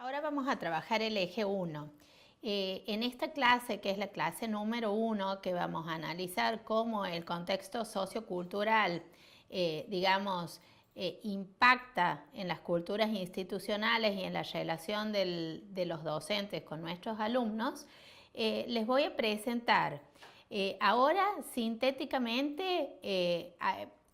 Ahora vamos a trabajar el eje 1. En esta clase, que es la clase número 1, que vamos a analizar cómo el contexto sociocultural, impacta en las culturas institucionales y en la relación de los docentes con nuestros alumnos, les voy a presentar ahora sintéticamente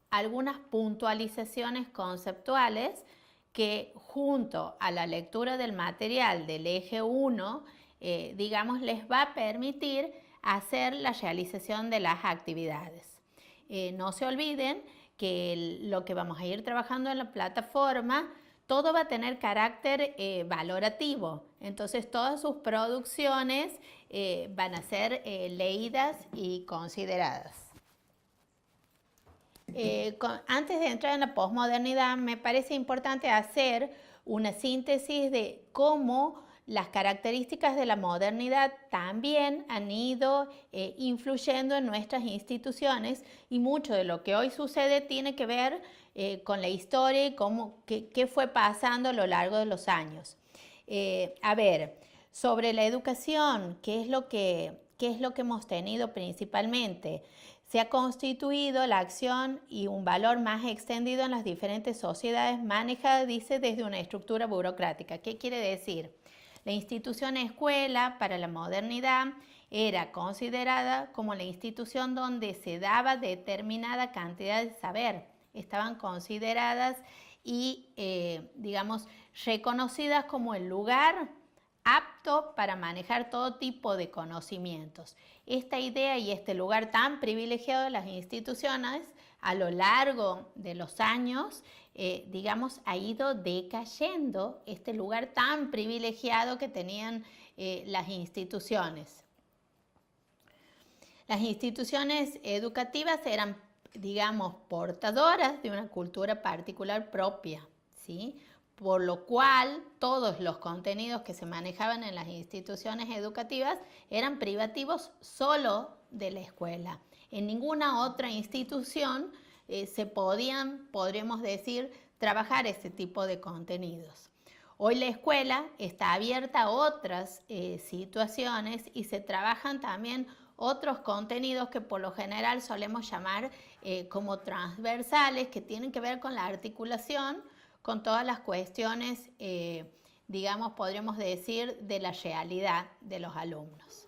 algunas puntualizaciones conceptuales que junto a la lectura del material del eje 1, les va a permitir hacer la realización de las actividades. No se olviden que lo que vamos a ir trabajando en la plataforma, todo va a tener carácter valorativo. Entonces todas sus producciones van a ser leídas y consideradas. Antes de entrar en la posmodernidad, me parece importante hacer una síntesis de cómo las características de la modernidad también han ido influyendo en nuestras instituciones, y mucho de lo que hoy sucede tiene que ver con la historia y qué fue pasando a lo largo de los años. Sobre la educación, ¿qué es lo que hemos tenido principalmente? Se ha constituido la acción y un valor más extendido en las diferentes sociedades manejadas, dice, desde una estructura burocrática. ¿Qué quiere decir? La institución escuela para la modernidad era considerada como la institución donde se daba determinada cantidad de saber. Estaban consideradas y, reconocidas como el lugar apto para manejar todo tipo de conocimientos. Esta idea y este lugar tan privilegiado de las instituciones a lo largo de los años, ha ido decayendo este lugar tan privilegiado que tenían las instituciones. Las instituciones educativas eran, portadoras de una cultura particular propia, ¿sí? Por lo cual todos los contenidos que se manejaban en las instituciones educativas eran privativos solo de la escuela. En ninguna otra institución podríamos decir, trabajar este tipo de contenidos. Hoy la escuela está abierta a otras situaciones y se trabajan también otros contenidos que por lo general solemos llamar como transversales, que tienen que ver con la articulación con todas las cuestiones, podríamos decir, de la realidad de los alumnos.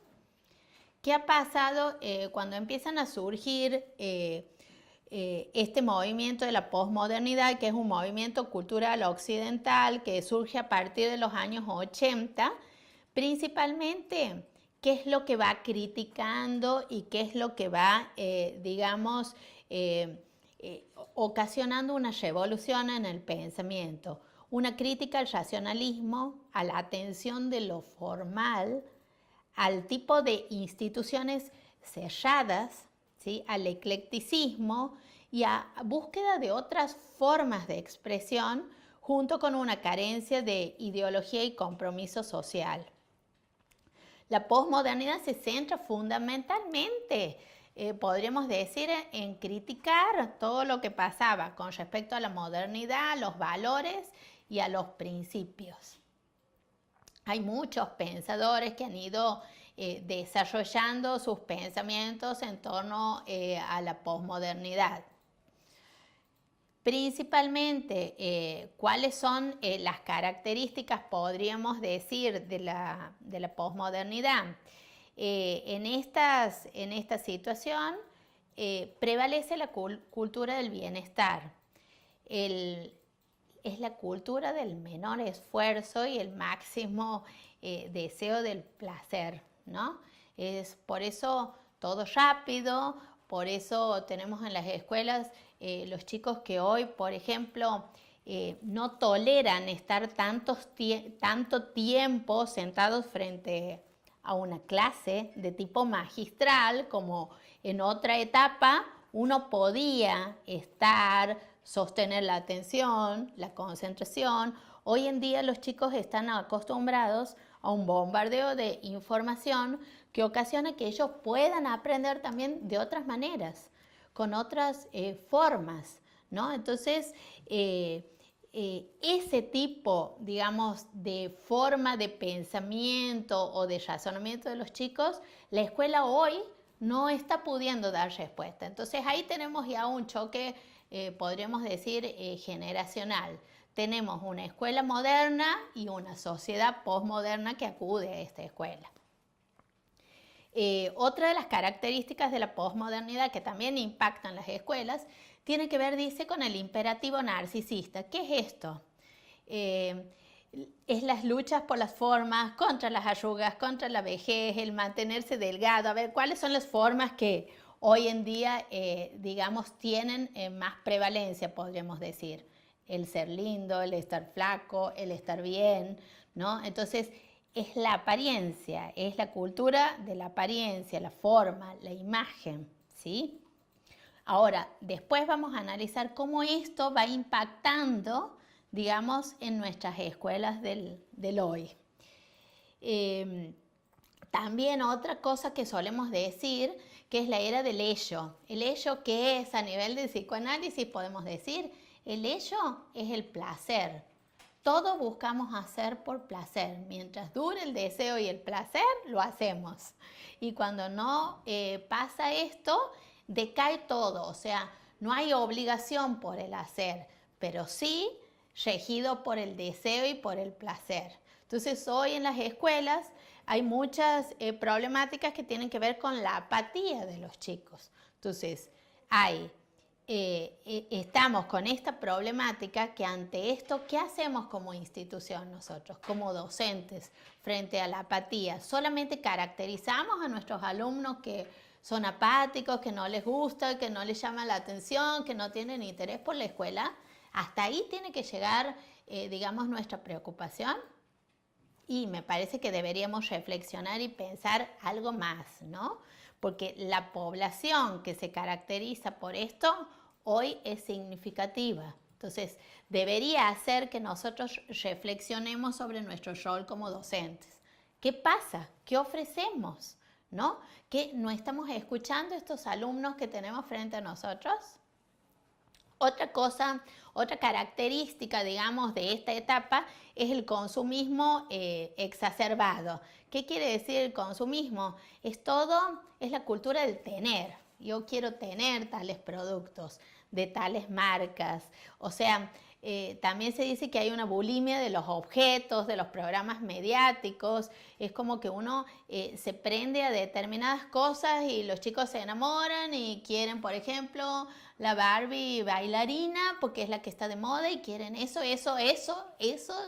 ¿Qué ha pasado cuando empiezan a surgir este movimiento de la posmodernidad, que es un movimiento cultural occidental que surge a partir de los años 80? Principalmente, ¿qué es lo que va criticando y qué es lo que va, ocasionando una revolución en el pensamiento? Una crítica al racionalismo, a la atención de lo formal, al tipo de instituciones cerradas, ¿sí? Al eclecticismo y a búsqueda de otras formas de expresión, junto con una carencia de ideología y compromiso social. La posmodernidad se centra fundamentalmente, podríamos decir, en criticar todo lo que pasaba con respecto a la modernidad, a los valores y a los principios. Hay muchos pensadores que han ido desarrollando sus pensamientos en torno a la posmodernidad. Principalmente, ¿cuáles son las características, podríamos decir, de la posmodernidad? En esta situación prevalece la cultura del bienestar. Es la cultura del menor esfuerzo y el máximo deseo del placer, ¿no? Es por eso todo rápido. Por eso tenemos en las escuelas los chicos que hoy, por ejemplo, no toleran estar tanto tiempo sentados frente a una clase de tipo magistral, como en otra etapa uno podía estar, sostener la atención, la concentración. Hoy en día los chicos están acostumbrados a un bombardeo de información que ocasiona que ellos puedan aprender también de otras maneras, con otras formas, ¿no? Entonces, ese tipo, digamos, de forma de pensamiento o de razonamiento de los chicos, la escuela hoy no está pudiendo dar respuesta. Entonces ahí tenemos ya un choque, podríamos decir, generacional. Tenemos una escuela moderna y una sociedad postmoderna que acude a esta escuela. Otra de las características de la posmodernidad que también impactan las escuelas tiene que ver, dice, con el imperativo narcisista. ¿Qué es esto? Es las luchas por las formas, contra las arrugas, contra la vejez, el mantenerse delgado. A ver, ¿cuáles son las formas que hoy en día, digamos, tienen más prevalencia, podríamos decir? El ser lindo, el estar flaco, el estar bien, ¿no? Entonces, es la apariencia, es la cultura de la apariencia, la forma, la imagen, ¿sí? Ahora, después vamos a analizar cómo esto va impactando, digamos, en nuestras escuelas del hoy. También otra cosa que solemos decir, que es la era del ello. El ello, ¿qué es a nivel de psicoanálisis? Podemos decir, el ello es el placer. Todo buscamos hacer por placer. Mientras dure el deseo y el placer, lo hacemos. Y cuando no pasa esto, decae todo. O sea, no hay obligación por el hacer, pero sí regido por el deseo y por el placer. Entonces, hoy en las escuelas hay muchas problemáticas que tienen que ver con la apatía de los chicos. Entonces, estamos con esta problemática que ante esto, ¿qué hacemos como institución nosotros, como docentes, frente a la apatía? ¿Solamente caracterizamos a nuestros alumnos que son apáticos, que no les gusta, que no les llama la atención, que no tienen interés por la escuela? Hasta ahí tiene que llegar, digamos, nuestra preocupación. Y me parece que deberíamos reflexionar y pensar algo más, ¿no? Porque la población que se caracteriza por esto hoy es significativa. Entonces, debería hacer que nosotros reflexionemos sobre nuestro rol como docentes. ¿Qué pasa? ¿Qué ofrecemos? ¿No? ¿Que no estamos escuchando a estos alumnos que tenemos frente a nosotros? Otra cosa, otra característica, digamos, de esta etapa es el consumismo exacerbado. ¿Qué quiere decir el consumismo? Es la cultura del tener. Yo quiero tener tales productos de tales marcas. O sea, también se dice que hay una bulimia de los objetos, de los programas mediáticos. Es como que uno se prende a determinadas cosas y los chicos se enamoran y quieren, por ejemplo, la Barbie bailarina porque es la que está de moda y quieren eso,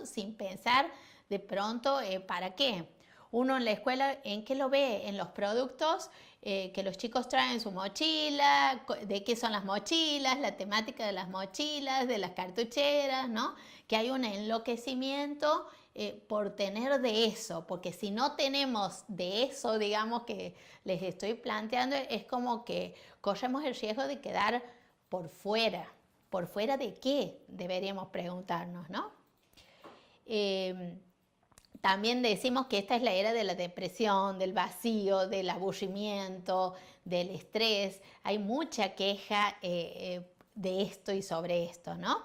sin pensar de pronto ¿para qué? Uno en la escuela, ¿en qué lo ve? En los productos que los chicos traen en su mochila, de qué son las mochilas, la temática de las mochilas, de las cartucheras, ¿no? Que hay un enloquecimiento por tener de eso, porque si no tenemos de eso, digamos, que les estoy planteando, es como que corremos el riesgo de quedar por fuera. ¿Por fuera de qué? Deberíamos preguntarnos, ¿no? También decimos que esta es la era de la depresión, del vacío, del aburrimiento, del estrés. Hay mucha queja de esto y sobre esto, ¿no?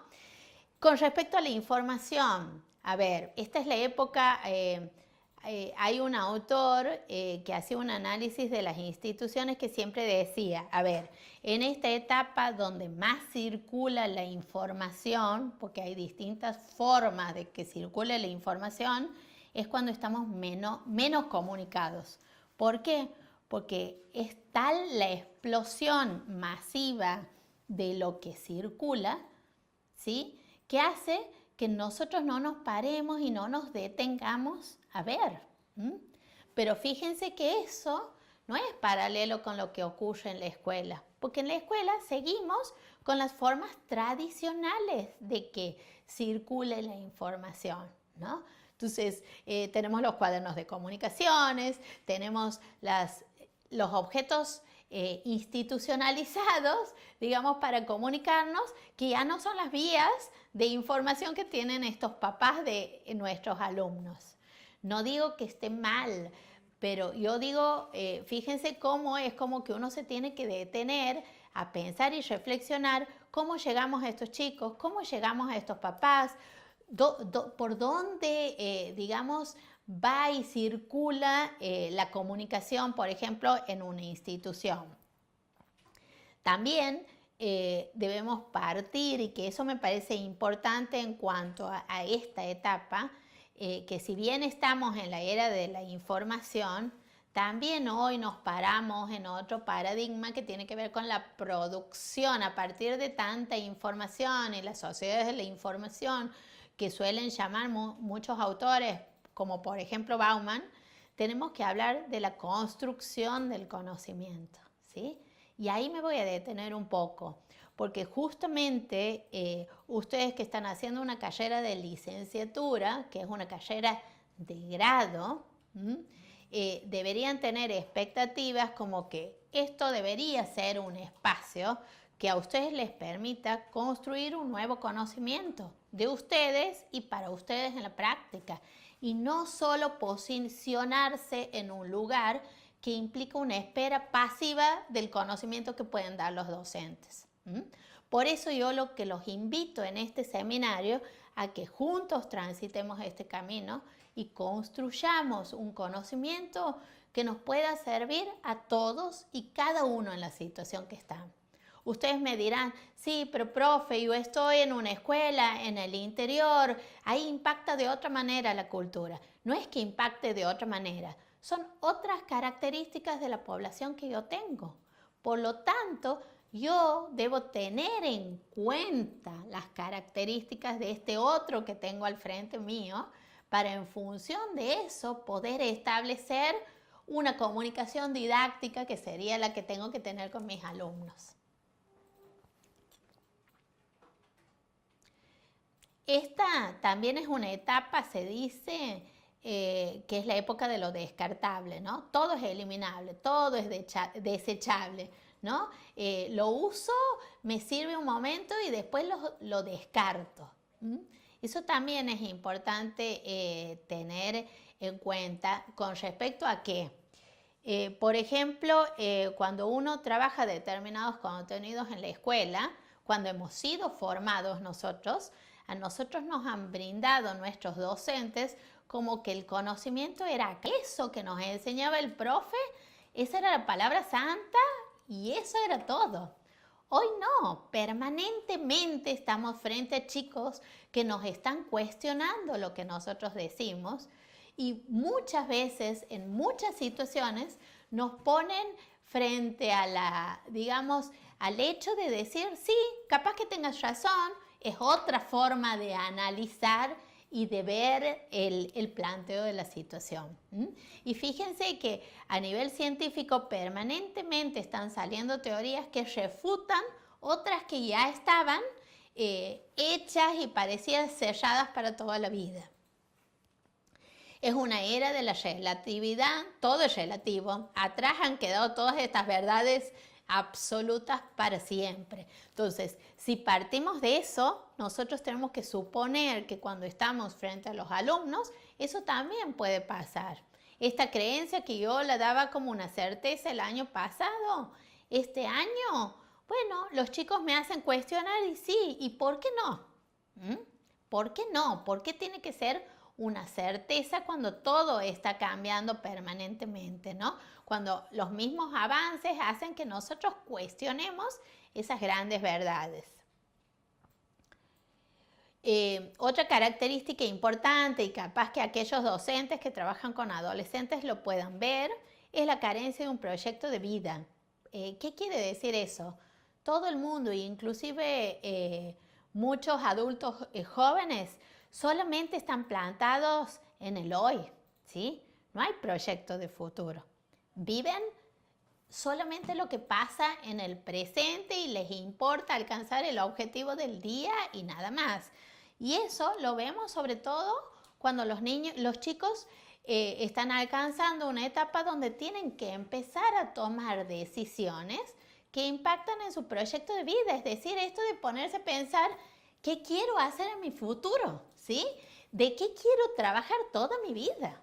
Con respecto a la información, a ver, esta es la época, hay un autor que hacía un análisis de las instituciones que siempre decía, a ver, en esta etapa donde más circula la información, porque hay distintas formas de que circule la información, es cuando estamos menos comunicados. ¿Por qué? Porque es tal la explosión masiva de lo que circula, ¿sí?, que hace que nosotros no nos paremos y no nos detengamos a ver. Pero fíjense que eso no es paralelo con lo que ocurre en la escuela, porque en la escuela seguimos con las formas tradicionales de que circule la información, ¿no? Entonces, tenemos los cuadernos de comunicaciones, tenemos los objetos institucionalizados, digamos, para comunicarnos, que ya no son las vías de información que tienen estos papás de nuestros alumnos. No digo que esté mal, pero yo digo, fíjense cómo es como que uno se tiene que detener a pensar y reflexionar cómo llegamos a estos chicos, cómo llegamos a estos papás, por dónde, digamos, va y circula la comunicación, por ejemplo, en una institución. También debemos partir, y que eso me parece importante en cuanto a esta etapa, que si bien estamos en la era de la información, también hoy nos paramos en otro paradigma que tiene que ver con la producción a partir de tanta información y las sociedades de la información que suelen llamar muchos autores, como por ejemplo Bauman. Tenemos que hablar de la construcción del conocimiento, ¿sí? Y ahí me voy a detener un poco, porque justamente ustedes que están haciendo una carrera de licenciatura, que es una carrera de grado, deberían tener expectativas como que esto debería ser un espacio que a ustedes les permita construir un nuevo conocimiento de ustedes y para ustedes en la práctica, y no solo posicionarse en un lugar que implica una espera pasiva del conocimiento que pueden dar los docentes. Por eso yo lo que los invito en este seminario a que juntos transitemos este camino y construyamos un conocimiento que nos pueda servir a todos y cada uno en la situación que están. Ustedes me dirán, sí, pero profe, yo estoy en una escuela, en el interior, ahí impacta de otra manera la cultura. No es que impacte de otra manera, son otras características de la población que yo tengo. Por lo tanto, yo debo tener en cuenta las características de este otro que tengo al frente mío para en función de eso poder establecer una comunicación didáctica que sería la que tengo que tener con mis alumnos. Esta también es una etapa, se dice, que es la época de lo descartable, ¿no? Todo es eliminable, todo es desechable, ¿no? Lo uso, me sirve un momento y después lo descarto. Eso también es importante tener en cuenta con respecto a que, por ejemplo, cuando uno trabaja determinados contenidos en la escuela, cuando hemos sido formados nosotros, a nosotros nos han brindado nuestros docentes como que el conocimiento era eso que nos enseñaba el profe, esa era la palabra santa y eso era todo. Hoy no, permanentemente estamos frente a chicos que nos están cuestionando lo que nosotros decimos y muchas veces, en muchas situaciones, nos ponen frente a al hecho de decir, sí, capaz que tengas razón, es otra forma de analizar y de ver el planteo de la situación. Y fíjense que a nivel científico permanentemente están saliendo teorías que refutan otras que ya estaban hechas y parecían selladas para toda la vida. Es una era de la relatividad, todo es relativo. Atrás han quedado todas estas verdades absolutas para siempre. Entonces, si partimos de eso, nosotros tenemos que suponer que cuando estamos frente a los alumnos, eso también puede pasar. Esta creencia que yo la daba como una certeza el año pasado, este año, bueno, los chicos me hacen cuestionar y sí, ¿y por qué no? ¿Por qué no? ¿Por qué tiene que ser una certeza cuando todo está cambiando permanentemente, ¿no? Cuando los mismos avances hacen que nosotros cuestionemos esas grandes verdades. Otra característica importante y capaz que aquellos docentes que trabajan con adolescentes lo puedan ver es la carencia de un proyecto de vida. ¿Qué quiere decir eso? Todo el mundo, inclusive muchos adultos jóvenes, solamente están plantados en el hoy, ¿sí? No hay proyecto de futuro. Viven solamente lo que pasa en el presente y les importa alcanzar el objetivo del día y nada más. Y eso lo vemos sobre todo cuando los chicos están alcanzando una etapa donde tienen que empezar a tomar decisiones que impactan en su proyecto de vida. Es decir, esto de ponerse a pensar, ¿qué quiero hacer en mi futuro? ¿Sí? ¿De qué quiero trabajar toda mi vida?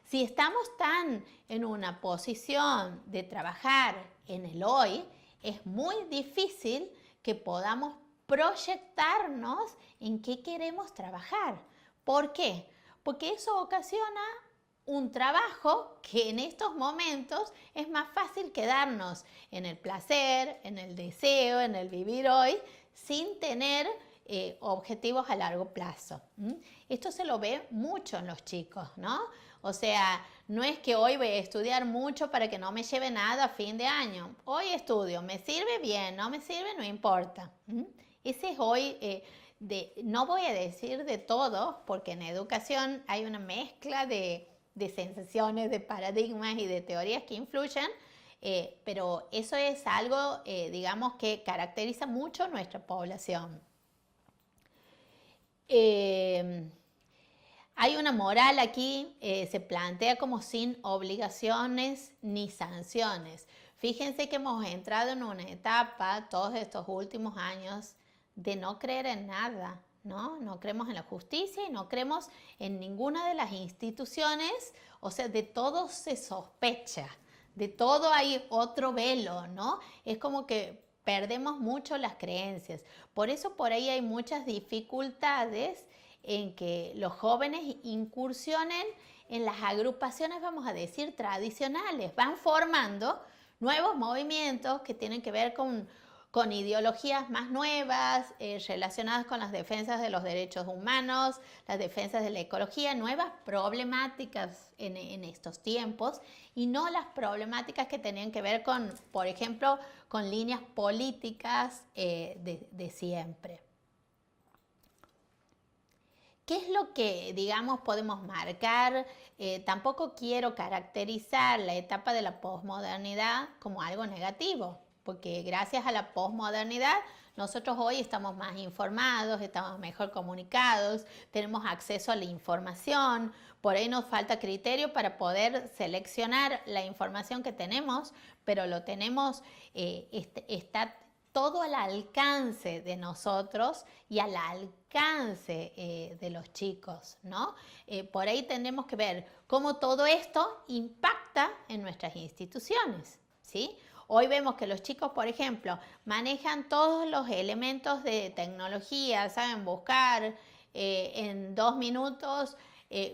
Si estamos tan en una posición de trabajar en el hoy, es muy difícil que podamos proyectarnos en qué queremos trabajar. ¿Por qué? Porque eso ocasiona un trabajo que en estos momentos es más fácil quedarnos en el placer, en el deseo, en el vivir hoy, sin tener objetivos a largo plazo. Esto se lo ve mucho en los chicos, ¿no? O sea, no es que hoy voy a estudiar mucho para que no me lleve nada a fin de año. Hoy estudio, me sirve bien, no me sirve, no importa. Ese es hoy, no voy a decir de todo, porque en educación hay una mezcla de sensaciones, de paradigmas y de teorías que influyen, pero eso es algo, digamos, que caracteriza mucho nuestra población. Hay una moral aquí, se plantea como sin obligaciones ni sanciones. Fíjense que hemos entrado en una etapa, todos estos últimos años, de no creer en nada, ¿no? No creemos en la justicia y no creemos en ninguna de las instituciones, o sea, de todo se sospecha, de todo hay otro velo, ¿no? Es como que perdemos mucho las creencias. Por eso por ahí hay muchas dificultades en que los jóvenes incursionen en las agrupaciones, vamos a decir, tradicionales. Van formando nuevos movimientos que tienen que ver con ideologías más nuevas, relacionadas con las defensas de los derechos humanos, las defensas de la ecología, nuevas problemáticas en estos tiempos, y no las problemáticas que tenían que ver con, por ejemplo, con líneas políticas de siempre. ¿Qué es lo que, digamos, podemos marcar? Tampoco quiero caracterizar la etapa de la posmodernidad como algo negativo, porque gracias a la posmodernidad nosotros hoy estamos más informados, estamos mejor comunicados, tenemos acceso a la información, por ahí nos falta criterio para poder seleccionar la información que tenemos, pero lo tenemos, está todo al alcance de nosotros y al alcance de los chicos, ¿no? Por ahí tenemos que ver cómo todo esto impacta en nuestras instituciones, ¿sí? Hoy vemos que los chicos, por ejemplo, manejan todos los elementos de tecnología, saben buscar, en 2 minutos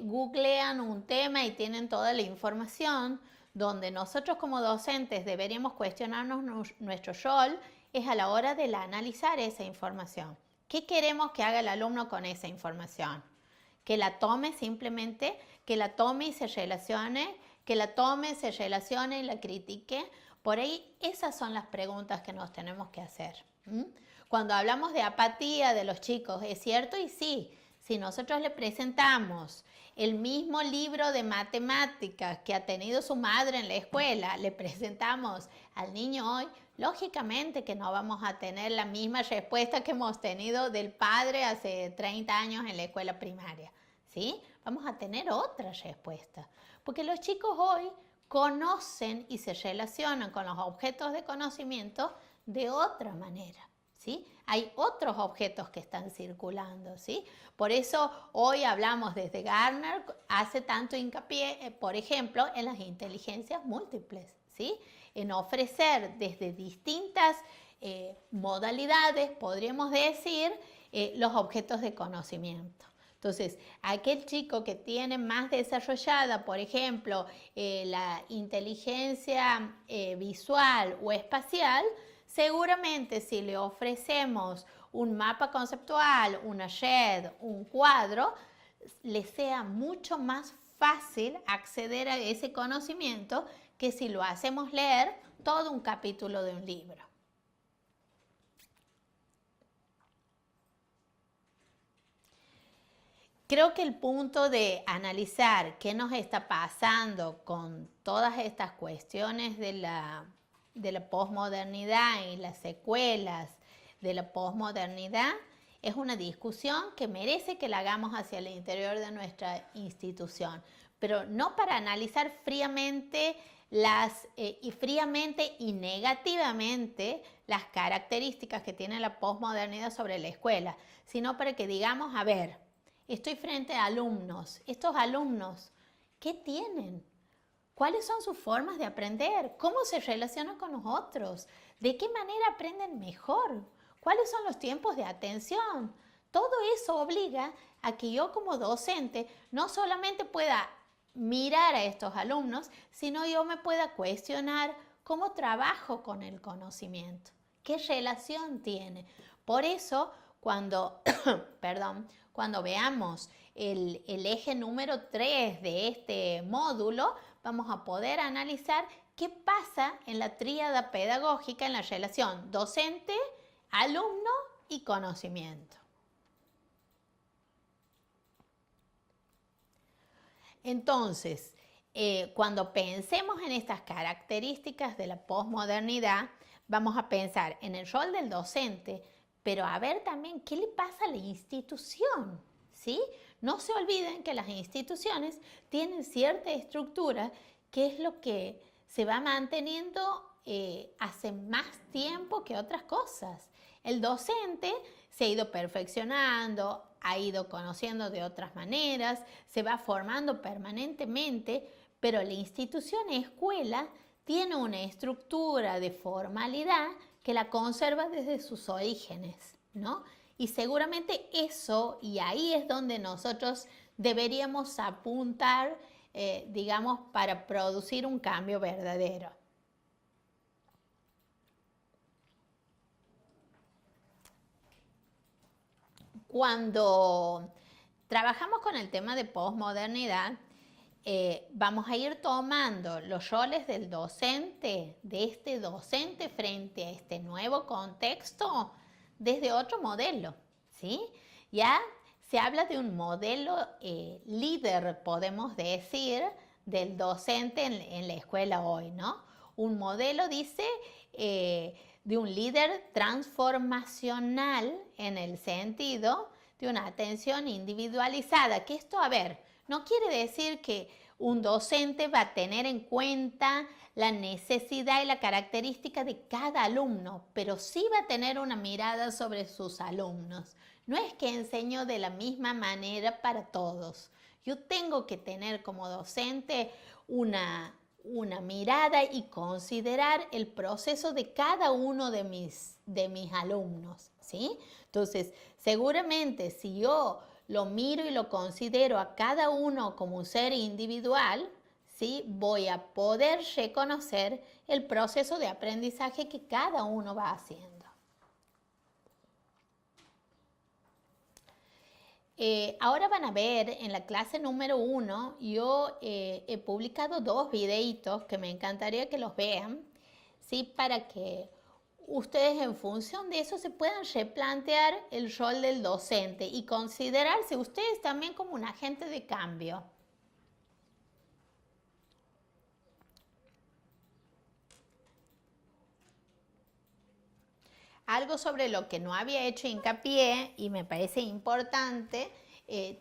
googlean un tema y tienen toda la información, donde nosotros como docentes deberíamos cuestionarnos nuestro rol es a la hora de analizar esa información. ¿Qué queremos que haga el alumno con esa información? Que la tome simplemente, que la tome y se relacione, que la tome, se relacione y la critique. Por ahí esas son las preguntas que nos tenemos que hacer. Cuando hablamos de apatía de los chicos, ¿es cierto? Y sí, si nosotros le presentamos el mismo libro de matemáticas que ha tenido su madre en la escuela, le presentamos al niño hoy, lógicamente que no vamos a tener la misma respuesta que hemos tenido del padre hace 30 años en la escuela primaria, ¿sí? Vamos a tener otra respuesta, porque los chicos hoy conocen y se relacionan con los objetos de conocimiento de otra manera, ¿sí? Hay otros objetos que están circulando, ¿sí? Por eso hoy hablamos desde Gardner, hace tanto hincapié, por ejemplo, en las inteligencias múltiples, ¿sí? En ofrecer desde distintas modalidades, podríamos decir, los objetos de conocimiento. Entonces, aquel chico que tiene más desarrollada, por ejemplo, la inteligencia visual o espacial, seguramente si le ofrecemos un mapa conceptual, una red, un cuadro, le sea mucho más fácil acceder a ese conocimiento que si lo hacemos leer todo un capítulo de un libro. Creo que el punto de analizar qué nos está pasando con todas estas cuestiones de la posmodernidad y las secuelas de la posmodernidad es una discusión que merece que la hagamos hacia el interior de nuestra institución, pero no para analizar fríamente y negativamente las características que tiene la posmodernidad sobre la escuela, sino para que digamos, a ver, estoy frente a alumnos. Estos alumnos, ¿qué tienen? ¿Cuáles son sus formas de aprender? ¿Cómo se relacionan con los otros? ¿De qué manera aprenden mejor? ¿Cuáles son los tiempos de atención? Todo eso obliga a que yo como docente no solamente pueda mirar a estos alumnos, sino yo me pueda cuestionar cómo trabajo con el conocimiento, qué relación tiene. Por eso, cuando, cuando veamos el eje número 3 de este módulo, vamos a poder analizar qué pasa en la tríada pedagógica en la relación docente, alumno y conocimiento. Entonces, cuando pensemos en estas características de la posmodernidad, vamos a pensar en el rol del docente, pero a ver también qué le pasa a la institución, ¿sí? No se olviden que las instituciones tienen cierta estructura que es lo que se va manteniendo hace más tiempo que otras cosas. El docente se ha ido perfeccionando, ha ido conociendo de otras maneras, se va formando permanentemente, pero la institución escuela tiene una estructura de formalidad que la conserva desde sus orígenes, ¿no? Y seguramente eso, y ahí es donde nosotros deberíamos apuntar, digamos, para producir un cambio verdadero. Cuando trabajamos con el tema de posmodernidad, vamos a ir tomando los roles del docente, de este docente frente a este nuevo contexto desde otro modelo, ¿sí? Ya se habla de un modelo líder, podemos decir, del docente en la escuela hoy, ¿no? Un modelo, dice, de un líder transformacional en el sentido de una atención individualizada, que esto, a ver, no quiere decir que un docente va a tener en cuenta la necesidad y la característica de cada alumno, pero sí va a tener una mirada sobre sus alumnos. No es que enseño de la misma manera para todos. Yo tengo que tener como docente una mirada y considerar el proceso de cada uno de mis alumnos, ¿sí? Entonces, seguramente si yo lo miro y lo considero a cada uno como un ser individual, ¿sí? Voy a poder reconocer el proceso de aprendizaje que cada uno va haciendo. Ahora van a ver en la clase número 1, yo he publicado 2 videitos que me encantaría que los vean, ¿sí? Para que ustedes en función de eso se puedan replantear el rol del docente y considerarse ustedes también como un agente de cambio. Algo sobre lo que no había hecho hincapié y me parece importante,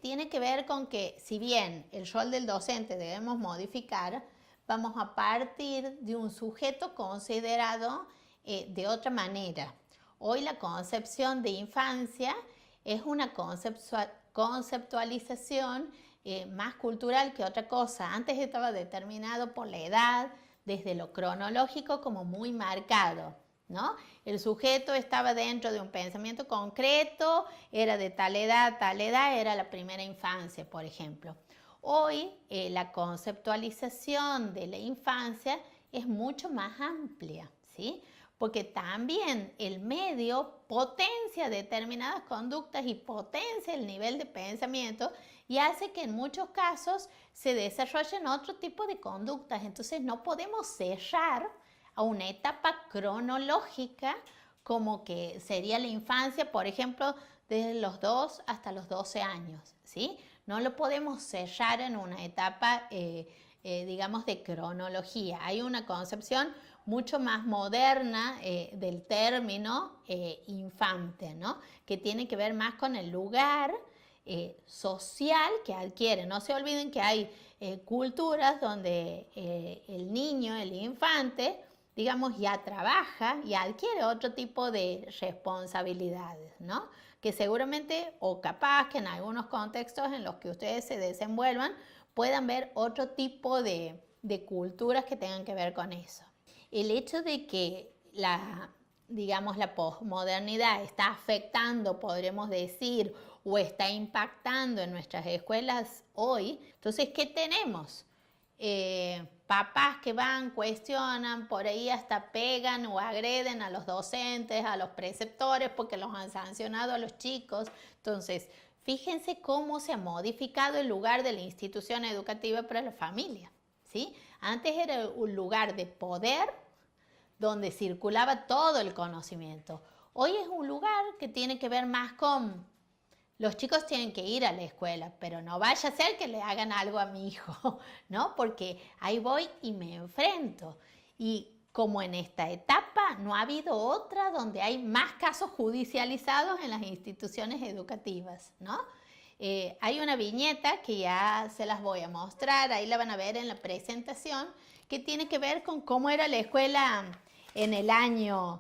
tiene que ver con que si bien el rol del docente debemos modificar, vamos a partir de un sujeto considerado de otra manera. Hoy la concepción de infancia es una conceptualización más cultural que otra cosa. Antes estaba determinado por la edad, desde lo cronológico como muy marcado, ¿no? El sujeto estaba dentro de un pensamiento concreto, era de tal edad, era la primera infancia, por ejemplo. Hoy la conceptualización de la infancia es mucho más amplia, ¿sí? Porque también el medio potencia determinadas conductas y potencia el nivel de pensamiento y hace que en muchos casos se desarrollen otro tipo de conductas. Entonces no podemos cerrar a una etapa cronológica como que sería la infancia, por ejemplo, desde los 2 hasta los 12 años, ¿sí? No lo podemos cerrar en una etapa, digamos, de cronología. Hay una concepción mucho más moderna del término infante, ¿no? Que tiene que ver más con el lugar social que adquiere. No se olviden que hay culturas donde el niño, el infante, digamos, ya trabaja y adquiere otro tipo de responsabilidades, ¿no? Que seguramente o capaz que en algunos contextos en los que ustedes se desenvuelvan puedan ver otro tipo de de culturas que tengan que ver con eso. El hecho de que la posmodernidad está afectando, podremos decir, o está impactando en nuestras escuelas hoy, entonces, ¿qué tenemos? Papás que van, cuestionan, por ahí hasta pegan o agreden a los docentes, a los preceptores, porque los han sancionado a los chicos. Entonces, fíjense cómo se ha modificado el lugar de la institución educativa para la familia, ¿sí? Antes era un lugar de poder donde circulaba todo el conocimiento. Hoy es un lugar que tiene que ver más con los chicos tienen que ir a la escuela, pero no vaya a ser que le hagan algo a mi hijo, ¿no? Porque ahí voy y me enfrento. Y como en esta etapa no ha habido otra donde hay más casos judicializados en las instituciones educativas, ¿no? Hay una viñeta que ya se las voy a mostrar, ahí la van a ver en la presentación, que tiene que ver con cómo era la escuela en el año...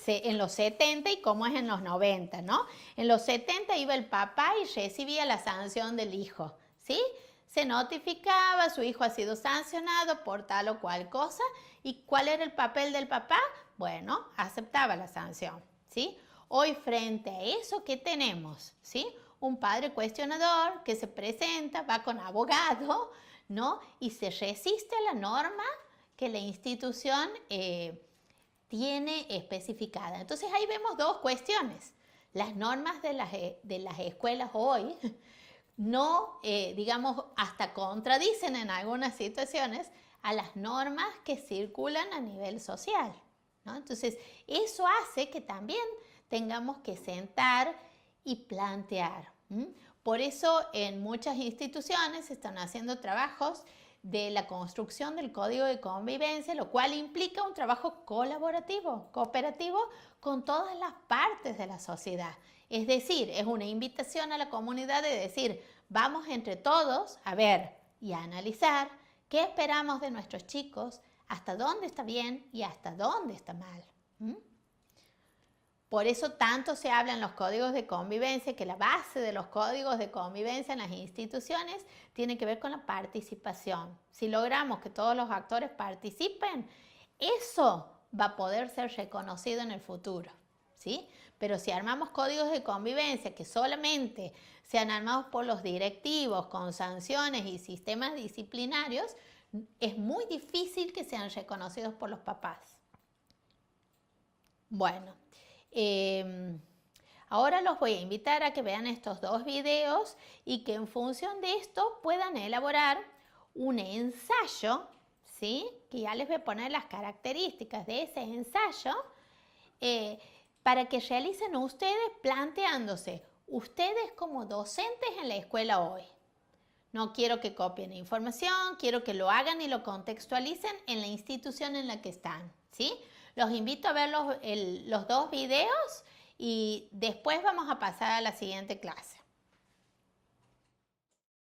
en los 70 y cómo es en los 90, ¿no? En los 70 iba el papá y recibía la sanción del hijo, ¿sí? Se notificaba, su hijo ha sido sancionado por tal o cual cosa. ¿Y cuál era el papel del papá? Bueno, aceptaba la sanción, ¿sí? Hoy frente a eso, ¿qué tenemos? ¿Sí? Un padre cuestionador que se presenta, va con abogado, ¿no? Y se resiste a la norma que la institución tiene especificada. Entonces ahí vemos dos cuestiones. Las normas de las escuelas hoy no, hasta contradicen en algunas situaciones a las normas que circulan a nivel social, ¿no? Entonces eso hace que también tengamos que sentar y plantear. Por eso en muchas instituciones se están haciendo trabajos de la construcción del código de convivencia, lo cual implica un trabajo colaborativo, cooperativo con todas las partes de la sociedad. Es decir, es una invitación a la comunidad de decir, vamos entre todos a ver y a analizar qué esperamos de nuestros chicos, hasta dónde está bien y hasta dónde está mal. Por eso tanto se habla en los códigos de convivencia, que la base de los códigos de convivencia en las instituciones tiene que ver con la participación. Si logramos que todos los actores participen, eso va a poder ser reconocido en el futuro, ¿sí? Pero si armamos códigos de convivencia que solamente sean armados por los directivos con sanciones y sistemas disciplinarios, es muy difícil que sean reconocidos por los papás. Bueno. Ahora los voy a invitar a que vean estos dos videos y que en función de esto puedan elaborar un ensayo, ¿sí? Que ya les voy a poner las características de ese ensayo para que realicen ustedes planteándose, ustedes como docentes en la escuela hoy. No quiero que copien información, quiero que lo hagan y lo contextualicen en la institución en la que están, ¿sí? Los invito a ver los dos videos y después vamos a pasar a la siguiente clase.